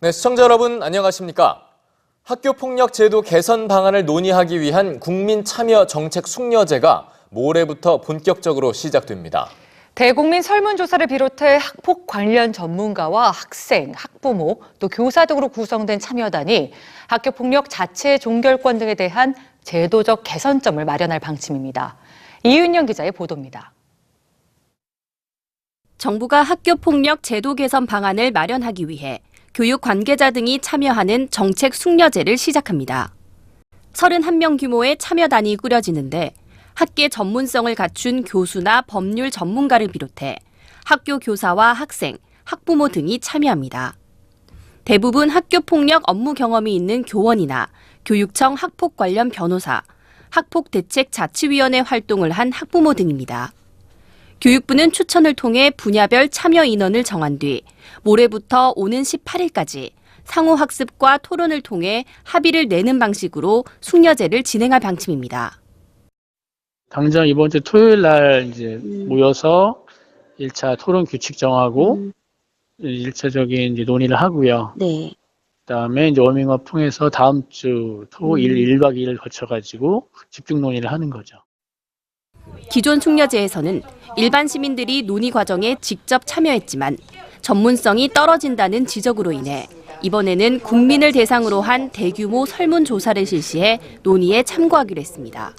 네, 시청자 여러분 안녕하십니까? 학교폭력 제도 개선 방안을 논의하기 위한 국민참여정책숙려제가 모레부터 본격적으로 시작됩니다. 대국민 설문조사를 비롯해 학폭 관련 전문가와 학생, 학부모, 또 교사 등으로 구성된 참여단이 학교폭력 자체 종결권 등에 대한 제도적 개선점을 마련할 방침입니다. 이윤영 기자의 보도입니다. 정부가 학교폭력 제도 개선 방안을 마련하기 위해 교육 관계자 등이 참여하는 정책 숙려제를 시작합니다. 31명 규모의 참여단이 꾸려지는데 학계 전문성을 갖춘 교수나 법률 전문가를 비롯해 학교 교사와 학생, 학부모 등이 참여합니다. 대부분 학교폭력 업무 경험이 있는 교원이나 교육청 학폭 관련 변호사, 학폭대책자치위원회 활동을 한 학부모 등입니다. 교육부는 추천을 통해 분야별 참여 인원을 정한 뒤 모레부터 오는 18일까지 상호 학습과 토론을 통해 합의를 내는 방식으로 숙려제를 진행할 방침입니다. 당장 이번 주 토요일 날 이제 모여서 1차 토론 규칙 정하고 1차적인 이제 논의를 하고요. 네. 그다음에 이제 워밍업 통해서 다음 주 토일 1박 2일을 거쳐가지고 집중 논의를 하는 거죠. 기존 숙려제에서는 일반 시민들이 논의 과정에 직접 참여했지만 전문성이 떨어진다는 지적으로 인해 이번에는 국민을 대상으로 한 대규모 설문조사를 실시해 논의에 참고하기로 했습니다.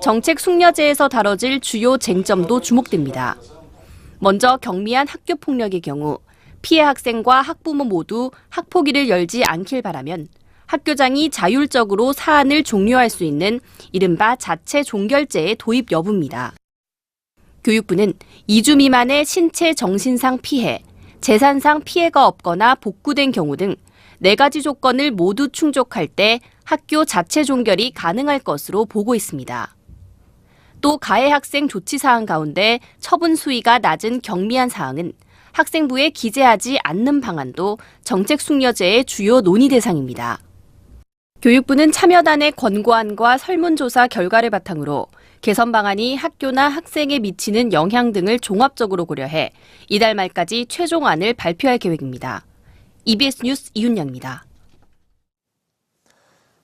정책 숙려제에서 다뤄질 주요 쟁점도 주목됩니다. 먼저 경미한 학교폭력의 경우 피해 학생과 학부모 모두 학폭위를 열지 않길 바라면 학교장이 자율적으로 사안을 종료할 수 있는 이른바 자체 종결제의 도입 여부입니다. 교육부는 2주 미만의 신체 정신상 피해, 재산상 피해가 없거나 복구된 경우 등 4가지 조건을 모두 충족할 때 학교 자체 종결이 가능할 것으로 보고 있습니다. 또 가해 학생 조치 사항 가운데 처분 수위가 낮은 경미한 사항은 학생부에 기재하지 않는 방안도 정책 숙려제의 주요 논의 대상입니다. 교육부는 참여단의 권고안과 설문조사 결과를 바탕으로 개선 방안이 학교나 학생에 미치는 영향 등을 종합적으로 고려해 이달 말까지 최종안을 발표할 계획입니다. EBS 뉴스 이윤영입니다.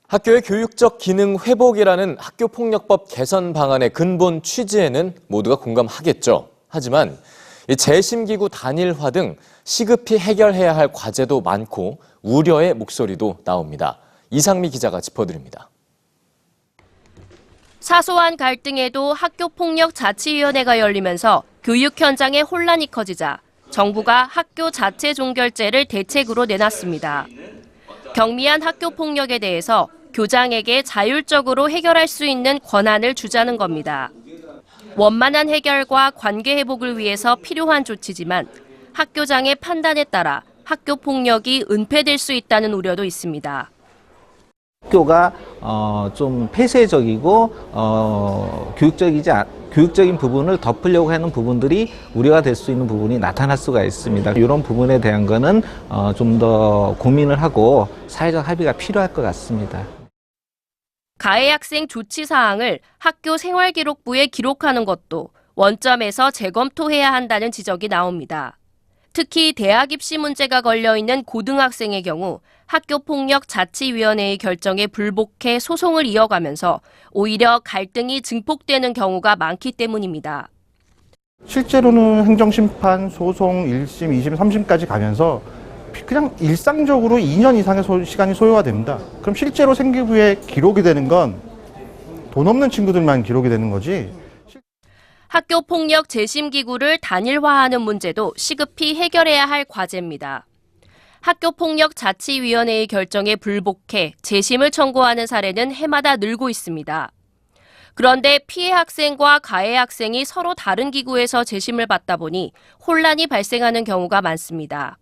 학교의 교육적 기능 회복이라는 학교폭력법 개선 방안의 근본 취지에는 모두가 공감하겠죠. 하지만 재심기구 단일화 등 시급히 해결해야 할 과제도 많고 우려의 목소리도 나옵니다. 이상미 기자가 짚어드립니다. 사소한 갈등에도 학교폭력자치위원회가 열리면서 교육 현장의 혼란이 커지자 정부가 학교 자체 종결제를 대책으로 내놨습니다. 경미한 학교폭력에 대해서 교장에게 자율적으로 해결할 수 있는 권한을 주자는 겁니다. 원만한 해결과 관계 회복을 위해서 필요한 조치지만 학교장의 판단에 따라 학교폭력이 은폐될 수 있다는 우려도 있습니다. 학교가 좀 폐쇄적이고 교육적인 부분을 덮으려고 하는 부분들이 우려가 될 수 있는 부분이 나타날 수가 있습니다. 이런 부분에 대한 거는 좀 더 고민을 하고 사회적 합의가 필요할 것 같습니다. 가해 학생 조치 사항을 학교 생활기록부에 기록하는 것도 원점에서 재검토해야 한다는 지적이 나옵니다. 특히 대학 입시 문제가 걸려있는 고등학생의 경우 학교폭력자치위원회의 결정에 불복해 소송을 이어가면서 오히려 갈등이 증폭되는 경우가 많기 때문입니다. 실제로는 행정심판, 소송, 1심, 2심, 3심까지 가면서 그냥 일상적으로 2년 이상의 시간이 소요가 됩니다. 그럼 실제로 생기부에 기록이 되는 건 돈 없는 친구들만 기록이 되는 거지. 학교폭력 재심기구를 단일화하는 문제도 시급히 해결해야 할 과제입니다. 학교폭력자치위원회의 결정에 불복해 재심을 청구하는 사례는 해마다 늘고 있습니다. 그런데 피해 학생과 가해 학생이 서로 다른 기구에서 재심을 받다 보니 혼란이 발생하는 경우가 많습니다.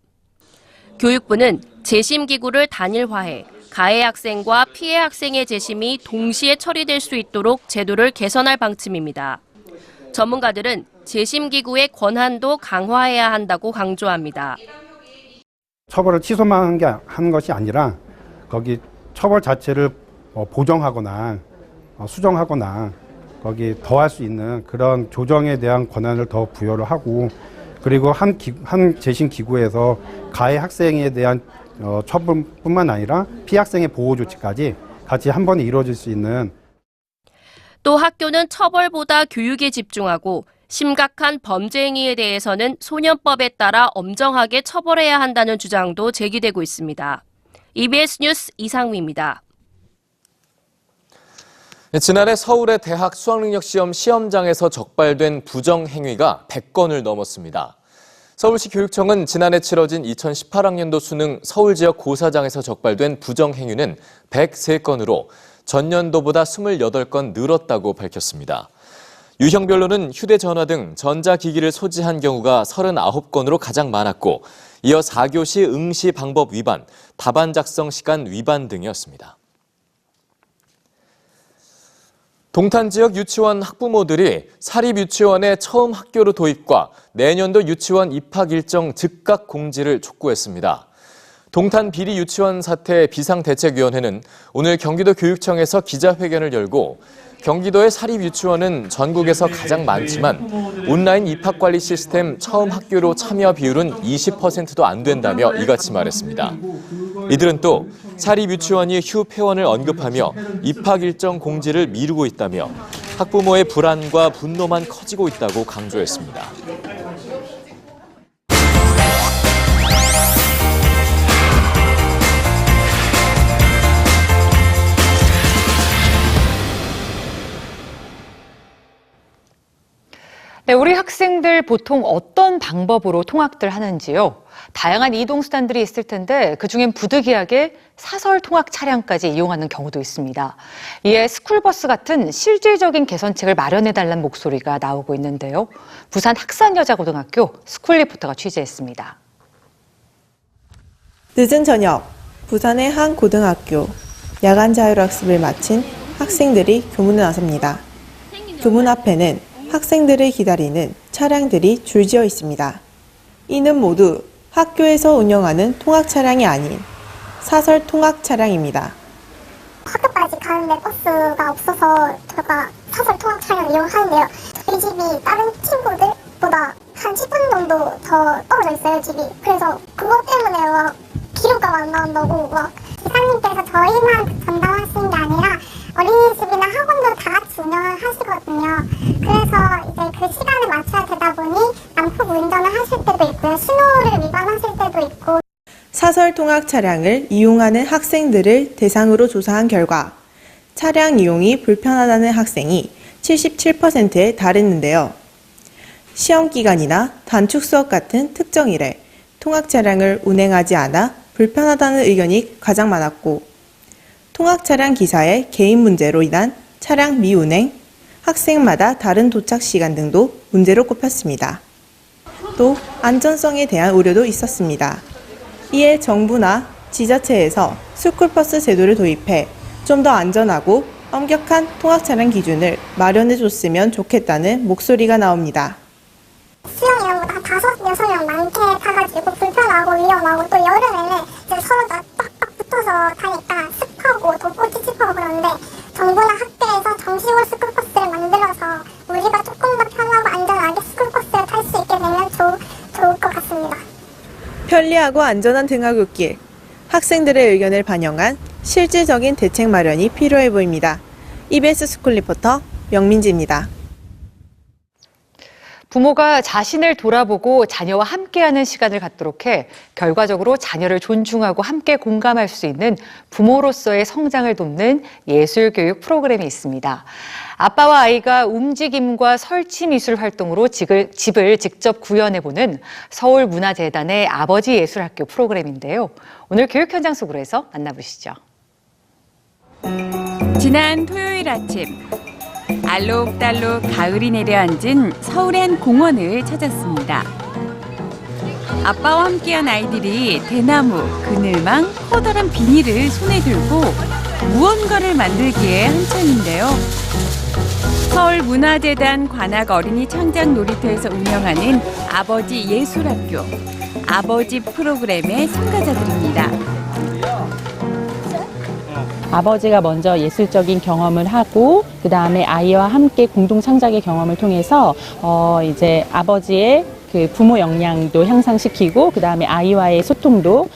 교육부는 재심기구를 단일화해 가해 학생과 피해 학생의 재심이 동시에 처리될 수 있도록 제도를 개선할 방침입니다. 전문가들은 재심기구의 권한도 강화해야 한다고 강조합니다. 처벌을 취소만 한 것이 아니라 거기 처벌 자체를 보정하거나 수정하거나 거기 더할 수 있는 그런 조정에 대한 권한을 더 부여를 하고, 그리고 한 재심 기구에서 가해 학생에 대한 처분뿐만 아니라 피해학생의 보호 조치까지 같이 한 번에 이루어질 수 있는. 또 학교는 처벌보다 교육에 집중하고 심각한 범죄 행위에 대해서는 소년법에 따라 엄정하게 처벌해야 한다는 주장도 제기되고 있습니다. EBS 뉴스 이상미입니다. 지난해 서울의 대학 수학능력시험 시험장에서 적발된 부정행위가 100건을 넘었습니다. 서울시 교육청은 지난해 치러진 2018학년도 수능 서울지역 고사장에서 적발된 부정행위는 103건으로 전년도보다 28건 늘었다고 밝혔습니다. 유형별로는 휴대전화 등 전자기기를 소지한 경우가 39건으로 가장 많았고, 이어 4교시 응시 방법 위반, 답안 작성 시간 위반 등이었습니다. 동탄 지역 유치원 학부모들이 사립유치원의 처음 학교로 도입과 내년도 유치원 입학 일정 즉각 공지를 촉구했습니다. 동탄 비리 유치원 사태 비상대책위원회는 오늘 경기도 교육청에서 기자회견을 열고 경기도의 사립유치원은 전국에서 가장 많지만 온라인 입학관리 시스템 처음 학교로 참여 비율은 20%도 안 된다며 이같이 말했습니다. 이들은 또 사립유치원이 휴 폐원을 언급하며 입학 일정 공지를 미루고 있다며 학부모의 불안과 분노만 커지고 있다고 강조했습니다. 네, 우리 학생들 보통 어떤 방법으로 통학들 하는지요? 다양한 이동수단들이 있을 텐데 그중엔 부득이하게 사설 통학 차량까지 이용하는 경우도 있습니다. 이에 스쿨버스 같은 실질적인 개선책을 마련해달라는 목소리가 나오고 있는데요. 부산 학산여자고등학교 스쿨리포터가 취재했습니다. 늦은 저녁, 부산의 한 고등학교. 야간 자율학습을 마친 학생들이 교문에 나섭니다. 교문 앞에는 학생들을 기다리는 차량들이 줄지어 있습니다. 이는 모두 학교에서 운영하는 통학 차량이 아닌 사설 통학 차량입니다. 학교까지 가는데 버스가 없어서 제가 사설 통학 차량을 이용하는데요. 저희 집이 다른 친구들보다 한 10분 정도 더 떨어져 있어요, 집이. 그래서 그것 때문에 막 기록가가 안 나온다고 막 기사님께서 저희만 전담하시는 게 아니라 어린이집이나 학원도 다 같이 운영을 하시거든요. 그래서 이제 그 시간에 맞춰야 되다 보니 난폭 운전을 하실 때도 있고요. 신호를 위반하실 때도 있고. 사설 통학 차량을 이용하는 학생들을 대상으로 조사한 결과 차량 이용이 불편하다는 학생이 77%에 달했는데요. 시험 기간이나 단축 수업 같은 특정일에 통학 차량을 운행하지 않아 불편하다는 의견이 가장 많았고, 통학 차량 기사의 개인 문제로 인한 차량 미운행, 학생마다 다른 도착 시간 등도 문제로 꼽혔습니다. 또 안전성에 대한 우려도 있었습니다. 이에 정부나 지자체에서 스쿨버스 제도를 도입해 좀 더 안전하고 엄격한 통학 차량 기준을 마련해줬으면 좋겠다는 목소리가 나옵니다. 수영 이런 거 한 5-6명 많게 타가지고 불편하고 위험하고 또 여름에는 이제 서로 다 빡빡 붙어서 타니까 습하고 덥고 찝찝하고 그런데 정부나 학교에서 정식으로 스쿨버스를 만들어서 우리가 조금 더 편하고 안전하게 스쿨버스를 탈 수 있게 되면 좋을 것 같습니다. 편리하고 안전한 등하굣길, 학생들의 의견을 반영한 실질적인 대책 마련이 필요해 보입니다. EBS 스쿨 리포터 명민지입니다. 부모가 자신을 돌아보고 자녀와 함께하는 시간을 갖도록 해 결과적으로 자녀를 존중하고 함께 공감할 수 있는 부모로서의 성장을 돕는 예술교육 프로그램이 있습니다. 아빠와 아이가 움직임과 설치 미술 활동으로 집을 직접 구현해보는 서울문화재단의 아버지 예술학교 프로그램인데요. 오늘 교육 현장 속으로 해서 만나보시죠. 지난 토요일 아침, 알록달록 가을이 내려앉은 서울의 한 공원을 찾았습니다. 아빠와 함께한 아이들이 대나무, 그늘망, 커다란 비닐을 손에 들고 무언가를 만들기에 한창인데요. 서울문화재단 관악 어린이 창작 놀이터에서 운영하는 아버지 예술학교, 아버지 프로그램의 참가자들입니다. 아버지가 먼저 예술적인 경험을 하고 그 다음에 아이와 함께 공동 창작의 경험을 통해서 이제 아버지의 그 부모 역량도 향상시키고 그다음에 아이와의 소통도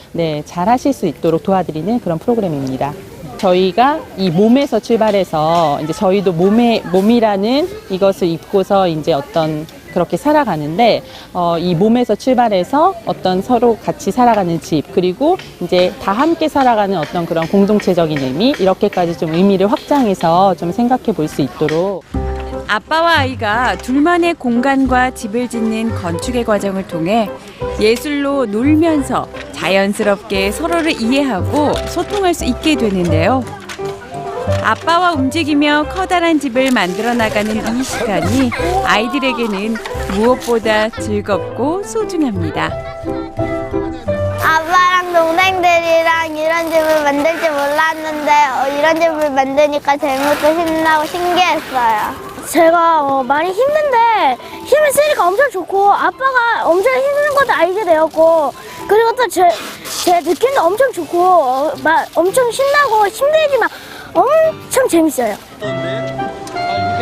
잘 하실 수 있도록 도와드리는 그런 프로그램입니다. 저희가 이 몸에서 출발해서 이제 저희도 몸이라는 이것을 입고서 이제 어떤 그렇게 살아가는데 이 몸에서 출발해서 어떤 서로 같이 살아가는 집 그리고 이제 다 함께 살아가는 어떤 그런 공동체적인 의미 이렇게까지 좀 의미를 확장해서 좀 생각해 볼 수 있도록 아빠와 아이가 둘만의 공간과 집을 짓는 건축의 과정을 통해 예술로 놀면서 자연스럽게 서로를 이해하고 소통할 수 있게 되는데요. 아빠와 움직이며 커다란 집을 만들어 나가는 이 시간이 아이들에게는 무엇보다 즐겁고 소중합니다. 아빠랑 동생들이랑 이런 집을 만들 줄 몰랐는데 이런 집을 만드니까 재밌고 신나고 신기했어요. 제가 많이 힘든데 힘을 쓰니까 엄청 좋고 아빠가 엄청 힘든 것도 알게 되었고 그리고 또 제 느낌도 엄청 좋고 엄청 신나고 힘들지만 엄청 재밌어요.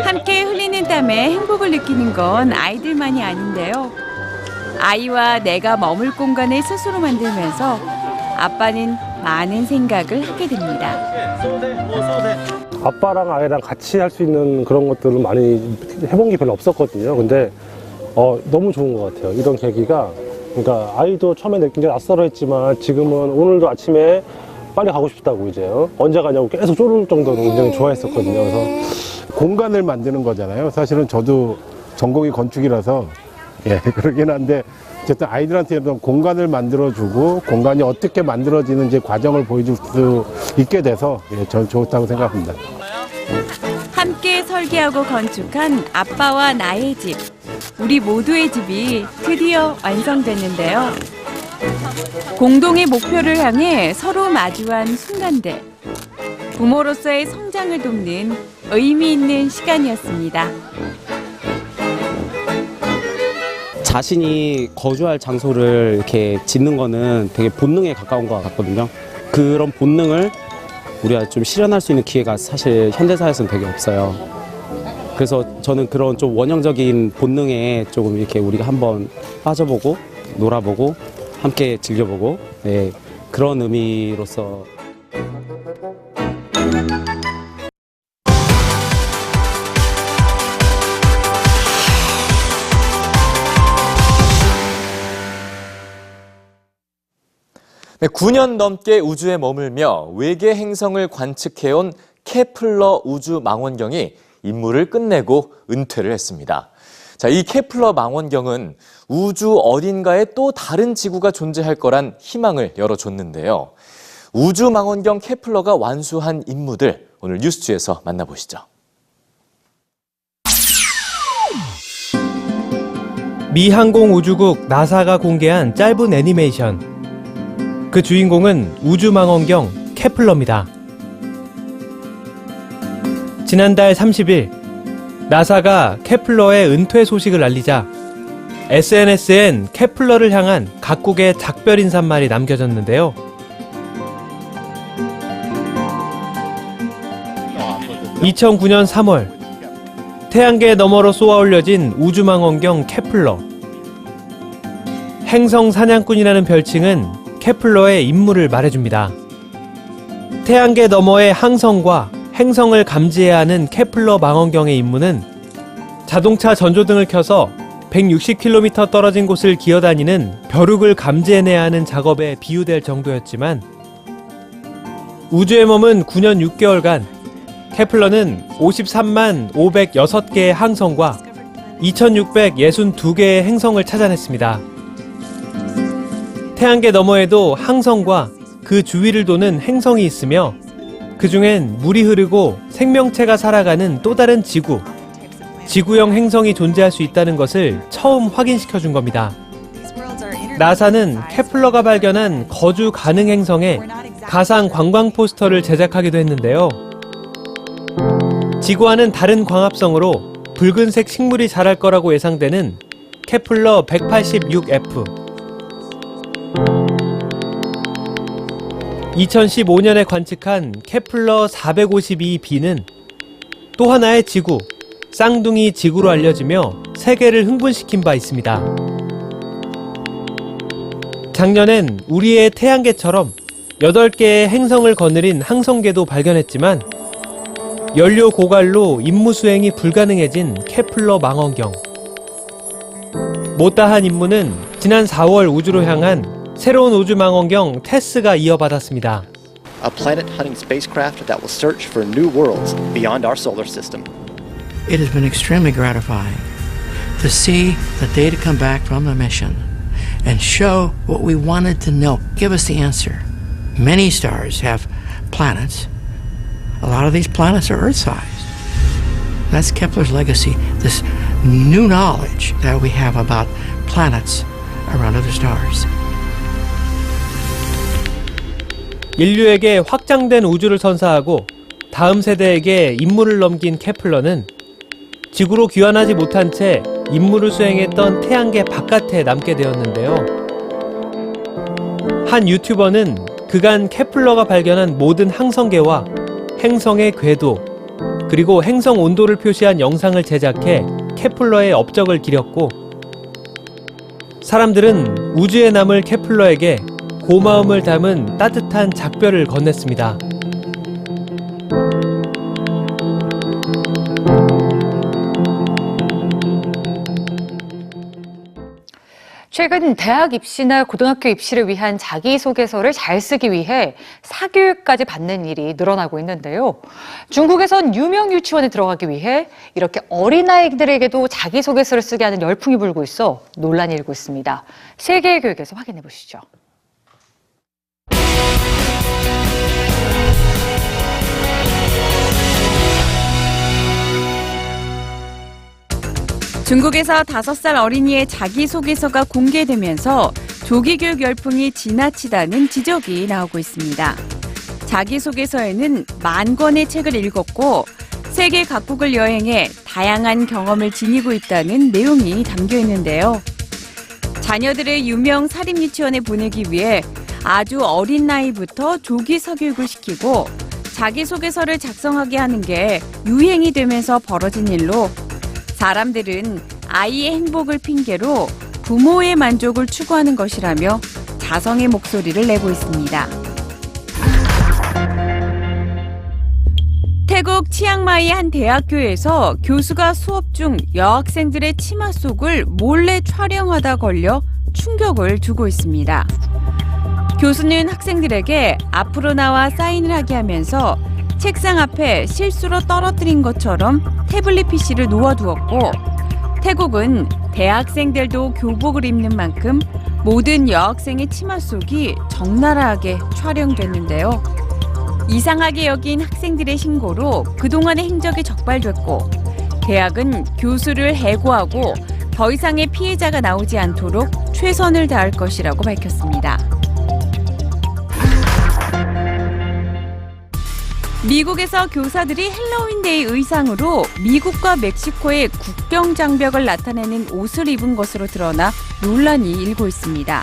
함께 흘리는 땀에 행복을 느끼는 건 아이들만이 아닌데요. 아이와 내가 머물 공간을 스스로 만들면서 아빠는 많은 생각을 하게 됩니다. 아빠랑 아이랑 같이 할 수 있는 그런 것들을 많이 해본 게 별로 없었거든요. 근데 너무 좋은 것 같아요. 이런 계기가. 그러니까 아이도 처음에 느낀 게 낯설어했지만 지금은 오늘도 아침에 빨리 가고 싶다고 이제 언제 가냐고 계속 쪼를 정도로 굉장히 좋아했었거든요. 그래서 공간을 만드는 거잖아요. 사실은 저도 전공이 건축이라서 그러긴 한데 어쨌든 아이들한테 이런 공간을 만들어주고 공간이 어떻게 만들어지는지 과정을 보여줄 수 있게 돼서 저는 좋다고 생각합니다. 함께 설계하고 건축한 아빠와 나의 집, 우리 모두의 집이 드디어 완성됐는데요. 공동의 목표를 향해 서로 마주한 순간들, 부모로서의 성장을 돕는 의미 있는 시간이었습니다. 자신이 거주할 장소를 이렇게 짓는 거는 되게 본능에 가까운 것 같거든요. 그런 본능을 우리가 좀 실현할 수 있는 기회가 사실 현대사에서는 되게 없어요. 그래서 저는 그런 좀 원형적인 본능에 조금 이렇게 우리가 한번 빠져보고 놀아보고 함께 즐겨보고 그런 의미로서 네, 9년 넘게 우주에 머물며 외계 행성을 관측해온 케플러 우주망원경이 임무를 끝내고 은퇴를 했습니다. 자, 이 케플러 망원경은 우주 어딘가에 또 다른 지구가 존재할 거란 희망을 열어줬는데요. 우주망원경 케플러가 완수한 임무들 오늘 뉴스지에서 만나보시죠. 미 항공우주국 나사가 공개한 짧은 애니메이션. 그 주인공은 우주망원경 케플러입니다. 지난달 30일 나사가 케플러의 은퇴 소식을 알리자 SNS엔 케플러를 향한 각국의 작별 인사말이 남겨졌는데요. (2009년 3월) 태양계 너머로 쏘아 올려진 우주망원경 케플러. 행성 사냥꾼이라는 별칭은 케플러의 임무를 말해줍니다. 태양계 너머의 항성과 행성을 감지해야 하는 케플러 망원경의 임무는 자동차 전조등을 켜서 160km 떨어진 곳을 기어다니는 벼룩을 감지해내야 하는 작업에 비유될 정도였지만 우주에 머문 9년 6개월간 케플러는 53만 506개의 항성과 2662개의 행성을 찾아냈습니다. 태양계 너머에도 항성과 그 주위를 도는 행성이 있으며 그 중엔 물이 흐르고 생명체가 살아가는 또 다른 지구형 행성이 존재할 수 있다는 것을 처음 확인시켜 준 겁니다. 나사는 케플러가 발견한 거주 가능 행성에 가상 관광 포스터를 제작하기도 했는데요. 지구와는 다른 광합성으로 붉은색 식물이 자랄 거라고 예상되는 케플러 186F. 2015년에 관측한 케플러 452b는 또 하나의 지구, 쌍둥이 지구로 알려지며 세계를 흥분시킨 바 있습니다. 작년엔 우리의 태양계처럼 8개의 행성을 거느린 항성계도 발견했지만 연료 고갈로 임무 수행이 불가능해진 케플러 망원경. 못다한 임무는 지난 4월 우주로 향한 새로운 우주 망원경 테스가 이어받았습니다. A planet-hunting spacecraft that will search for new worlds beyond our solar system. It has been extremely gratifying to see the data come back from the mission and show what we wanted to know, give us the answer. Many stars have planets. A lot of these planets are Earth-sized. That's Kepler's legacy, this new knowledge that we have about planets around other stars. 인류에게 확장된 우주를 선사하고 다음 세대에게 임무를 넘긴 케플러는 지구로 귀환하지 못한 채 임무를 수행했던 태양계 바깥에 남게 되었는데요. 한 유튜버는 그간 케플러가 발견한 모든 항성계와 행성의 궤도, 그리고 행성 온도를 표시한 영상을 제작해 케플러의 업적을 기렸고, 사람들은 우주에 남을 케플러에게 고마움을 담은 따뜻한 작별을 건넸습니다. 최근 대학 입시나 고등학교 입시를 위한 자기소개서를 잘 쓰기 위해 사교육까지 받는 일이 늘어나고 있는데요. 중국에선 유명 유치원에 들어가기 위해 이렇게 어린아이들에게도 자기소개서를 쓰게 하는 열풍이 불고 있어 논란이 일고 있습니다. 세계의 교육에서 확인해 보시죠. 중국에서 5살 어린이의 자기소개서가 공개되면서 조기교육 열풍이 지나치다는 지적이 나오고 있습니다. 자기소개서에는 10,000권의 책을 읽었고 세계 각국을 여행해 다양한 경험을 지니고 있다는 내용이 담겨 있는데요. 자녀들을 유명 사립유치원에 보내기 위해 아주 어린 나이부터 조기 서교육을 시키고 자기소개서를 작성하게 하는 게 유행이 되면서 벌어진 일로 사람들은 아이의 행복을 핑계로 부모의 만족을 추구하는 것이라며 자성의 목소리를 내고 있습니다. 태국 치앙마이 한 대학교에서 교수가 수업 중 여학생들의 치마 속을 몰래 촬영하다 걸려 충격을 주고 있습니다. 교수는 학생들에게 앞으로 나와 사인을 하게 하면서 책상 앞에 실수로 떨어뜨린 것처럼 태블릿 PC를 놓아두었고, 태국은 대학생들도 교복을 입는 만큼 모든 여학생의 치마 속이 적나라하게 촬영됐는데요. 이상하게 여긴 학생들의 신고로 그동안의 행적이 적발됐고, 대학은 교수를 해고하고 더 이상의 피해자가 나오지 않도록 최선을 다할 것이라고 밝혔습니다. 미국에서 교사들이 헬로윈데이 의상으로 미국과 멕시코의 국경 장벽을 나타내는 옷을 입은 것으로 드러나 논란이 일고 있습니다.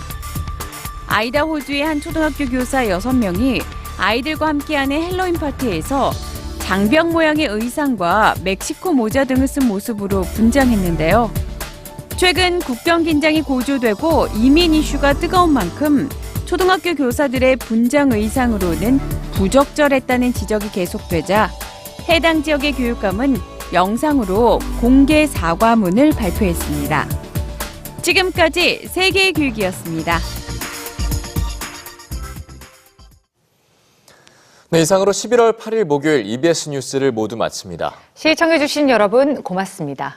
아이다호주의 한 초등학교 교사 6명이 아이들과 함께하는 헬로윈 파티에서 장벽 모양의 의상과 멕시코 모자 등을 쓴 모습으로 분장했는데요. 최근 국경 긴장이 고조되고 이민 이슈가 뜨거운 만큼 초등학교 교사들의 분장 의상으로는 부적절했다는 지적이 계속되자 해당 지역의 교육감은 영상으로 공개 사과문을 발표했습니다. 지금까지 세계의 교육이었습니다. 네, 이상으로 11월 8일 목요일 EBS 뉴스를 모두 마칩니다. 시청해주신 여러분 고맙습니다.